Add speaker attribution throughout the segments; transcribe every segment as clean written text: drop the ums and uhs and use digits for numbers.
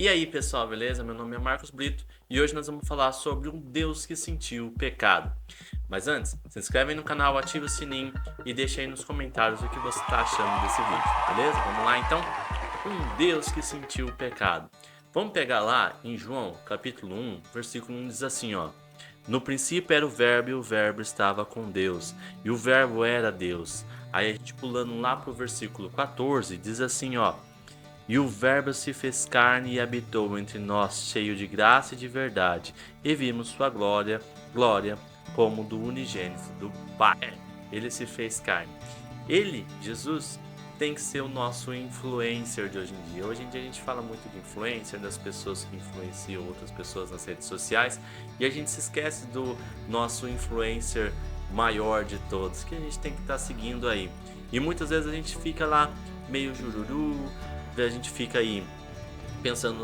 Speaker 1: E aí, pessoal, beleza? Meu nome é Marcos Brito e hoje nós vamos falar sobre um Deus que sentiu o pecado. Mas antes, se inscreve aí no canal, ativa o sininho e deixa aí nos comentários o que você está achando desse vídeo, beleza? Vamos lá então? Um Deus que sentiu o pecado. Vamos pegar lá em João, capítulo 1, versículo 1 diz assim, ó: No princípio era o verbo e o verbo estava com Deus, e o verbo era Deus. Aí a gente pulando lá pro versículo 14, diz assim, ó: E o Verbo se fez carne e habitou entre nós, cheio de graça e de verdade, e vimos sua glória, glória como do unigênito do Pai. Ele se fez carne. Ele, Jesus, tem que ser o nosso influencer de hoje em dia. Hoje em dia a gente fala muito de influencer, das pessoas que influenciam outras pessoas nas redes sociais, e a gente se esquece do nosso influencer maior de todos, que a gente tem que estar seguindo aí. E muitas vezes a gente fica lá meio jururu, a gente fica aí pensando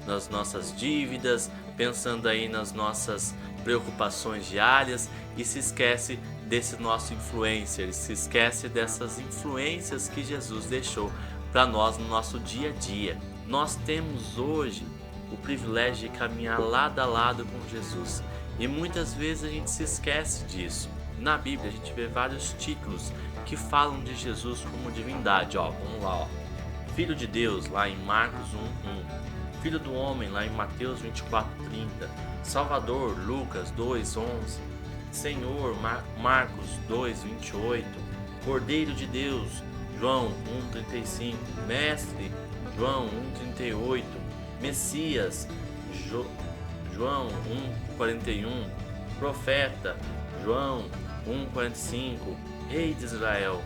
Speaker 1: nas nossas dívidas, pensando aí nas nossas preocupações diárias e se esquece desse nosso influencer, se esquece dessas influências que Jesus deixou para nós no nosso dia a dia. Nós temos hoje o privilégio de caminhar lado a lado com Jesus e muitas vezes a gente se esquece disso. Na Bíblia a gente vê vários títulos que falam de Jesus como divindade. Ó, vamos lá, ó. Filho de Deus, lá em Marcos 1:1. Filho do homem, lá em Mateus 24:30. Salvador, Lucas 2:11. Senhor, Marcos 2:28. Cordeiro de Deus, João 1:35. Mestre, João 1:38. Messias, João 1:41. Profeta, João 1:45. Rei de Israel,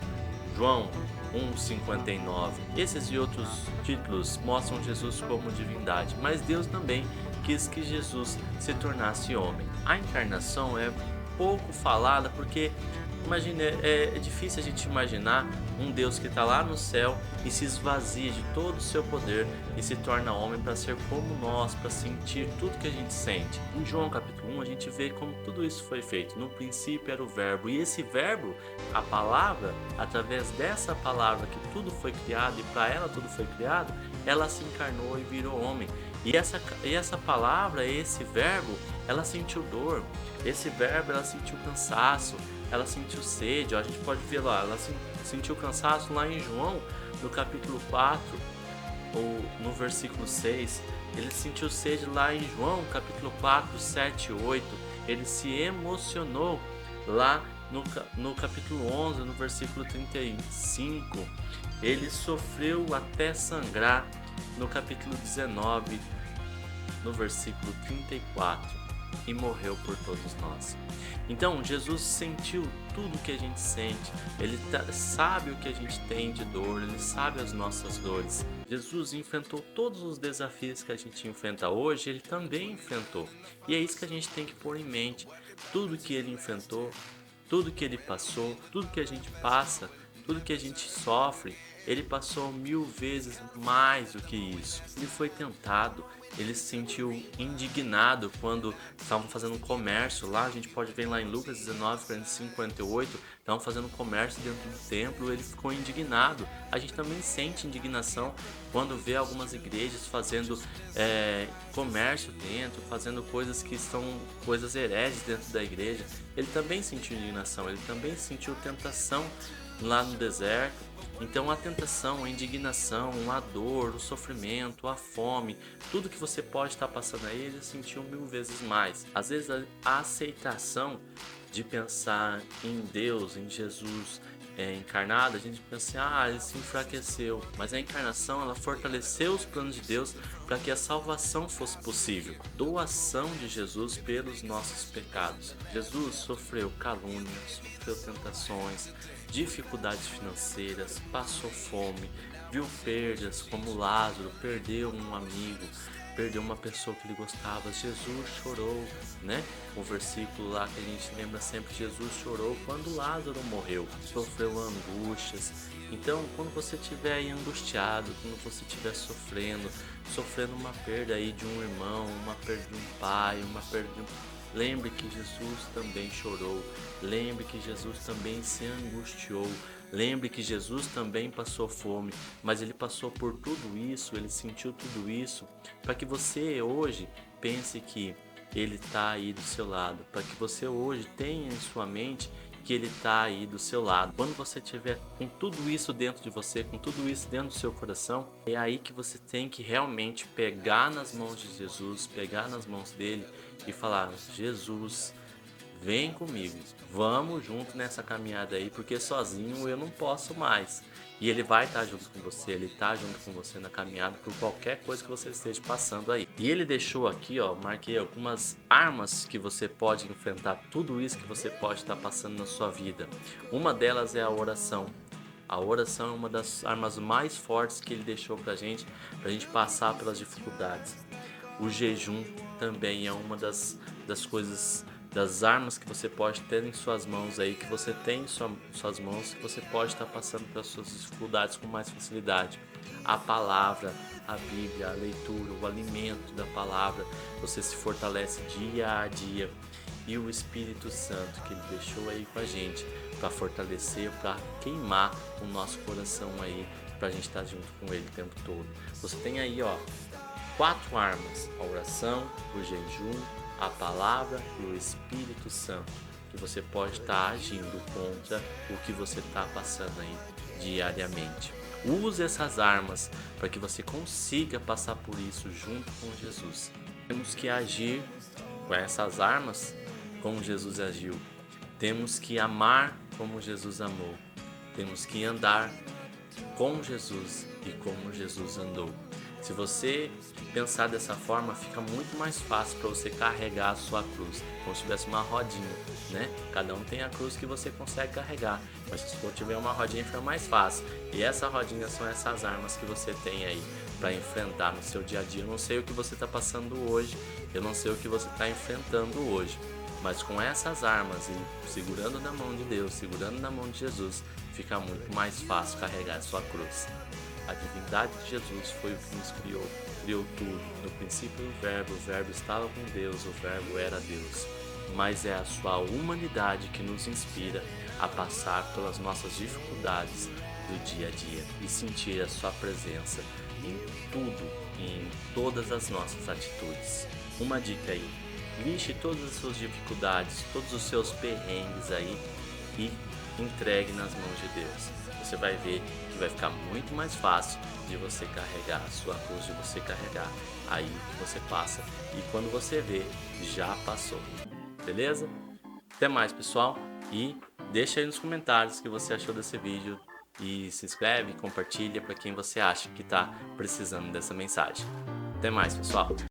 Speaker 1: João 1:59. Esses e outros títulos mostram Jesus como divindade, mas Deus também quis que Jesus se tornasse homem. A encarnação é pouco falada porque, imagina, é difícil a gente imaginar um Deus que está lá no céu e se esvazia de todo o seu poder e se torna homem para ser como nós, para sentir tudo que a gente sente. Em João capítulo 1 a gente vê como tudo isso foi feito. No princípio era o verbo, e esse verbo, a palavra, através dessa palavra que tudo foi criado e para ela tudo foi criado, ela se encarnou e virou homem. E essa palavra, esse verbo, ela sentiu dor. Esse verbo, ela sentiu cansaço, ela sentiu sede. Ó, a gente pode ver lá, ela sentiu cansaço lá em João, no capítulo 4, ou no versículo 6. Ele sentiu sede lá em João, capítulo 4, 7 e 8. Ele se emocionou lá no capítulo 11, no versículo 35. Ele sofreu até sangrar no capítulo 19, no versículo 34, e morreu por todos nós. Então, Jesus sentiu tudo o que a gente sente, ele sabe o que a gente tem de dor, ele sabe as nossas dores. Jesus enfrentou todos os desafios que a gente enfrenta hoje, ele também enfrentou. E é isso que a gente tem que pôr em mente. Tudo que ele enfrentou, tudo que ele passou, tudo que a gente passa, tudo que a gente sofre, ele passou 1000 vezes mais do que isso. Ele foi tentado, ele se sentiu indignado quando estavam fazendo um comércio lá. A gente pode ver lá em Lucas 19, 45, 48. Estavam fazendo um comércio dentro do templo, ele ficou indignado. A gente também sente indignação quando vê algumas igrejas fazendo comércio dentro, fazendo coisas que são coisas hereges dentro da igreja. Ele também sentiu indignação, ele também sentiu tentação lá no deserto. Então a tentação, a indignação, a dor, o sofrimento, a fome, tudo que você pode estar passando aí, ele sentiu 1000 vezes mais. Às vezes a aceitação de pensar em Deus, em Jesus encarnado, a gente pensa assim, ele se enfraqueceu. Mas a encarnação, ela fortaleceu os planos de Deus para que a salvação fosse possível. Doação de Jesus pelos nossos pecados. Jesus sofreu calúnia, sofreu tentações, dificuldades financeiras, passou fome, viu perdas, como Lázaro perdeu um amigo, perdeu uma pessoa que ele gostava. Jesus chorou, né? O versículo lá que a gente lembra sempre, Jesus chorou quando Lázaro morreu, sofreu angústias. Então, quando você estiver aí angustiado, quando você estiver sofrendo uma perda aí de um irmão, uma perda de um pai, uma perda de lembre que Jesus também chorou, lembre que Jesus também se angustiou. Lembre que Jesus também passou fome, mas ele passou por tudo isso, ele sentiu tudo isso, para que você hoje pense que ele está aí do seu lado, para que você hoje tenha em sua mente que ele está aí do seu lado. Quando você tiver com tudo isso dentro de você, com tudo isso dentro do seu coração, é aí que você tem que realmente pegar nas mãos de Jesus, pegar nas mãos dele e falar: Jesus, vem comigo, vamos junto nessa caminhada aí, porque sozinho eu não posso mais. E ele vai estar junto com você, ele está junto com você na caminhada por qualquer coisa que você esteja passando aí. E ele deixou aqui, ó, marquei algumas armas que você pode enfrentar tudo isso que você pode estar passando na sua vida. Uma delas é a oração. A oração é uma das armas mais fortes que ele deixou pra gente passar pelas dificuldades. O jejum também é uma das coisas, das armas que você pode ter em suas mãos aí, que você tem em suas mãos, que você pode estar passando pelas suas dificuldades com mais facilidade. A palavra, a Bíblia, a leitura, o alimento da palavra, você se fortalece dia a dia. E o Espírito Santo que ele deixou aí com a gente para fortalecer, para queimar o nosso coração aí, para a gente estar junto com ele o tempo todo. Você tem aí, ó, 4 armas: a oração, o jejum, a palavra e o Espírito Santo, que você pode estar agindo contra o que você está passando aí diariamente. Use essas armas para que você consiga passar por isso junto com Jesus. Temos que agir com essas armas como Jesus agiu. Temos que amar como Jesus amou. Temos que andar com Jesus e como Jesus andou. Se você pensar dessa forma, fica muito mais fácil para você carregar a sua cruz, como se tivesse uma rodinha, né? Cada um tem a cruz que você consegue carregar, mas se for tiver uma rodinha fica mais fácil. E essa rodinha são essas armas que você tem aí para enfrentar no seu dia a dia. Eu não sei o que você está passando hoje, eu não sei o que você está enfrentando hoje, mas com essas armas e segurando na mão de Deus, segurando na mão de Jesus, fica muito mais fácil carregar a sua cruz. A divindade de Jesus foi o que nos criou tudo. No princípio o Verbo estava com Deus, o Verbo era Deus. Mas é a sua humanidade que nos inspira a passar pelas nossas dificuldades do dia a dia e sentir a sua presença em tudo e em todas as nossas atitudes. Uma dica aí: lixe todas as suas dificuldades, todos os seus perrengues aí e entregue nas mãos de Deus. Você vai ver que vai ficar muito mais fácil de você carregar a sua cruz, de você carregar aí o que você passa, e quando você vê, já passou. Beleza? Até mais, pessoal, e deixa aí nos comentários o que você achou desse vídeo e se inscreve e compartilha para quem você acha que está precisando dessa mensagem. Até mais, pessoal!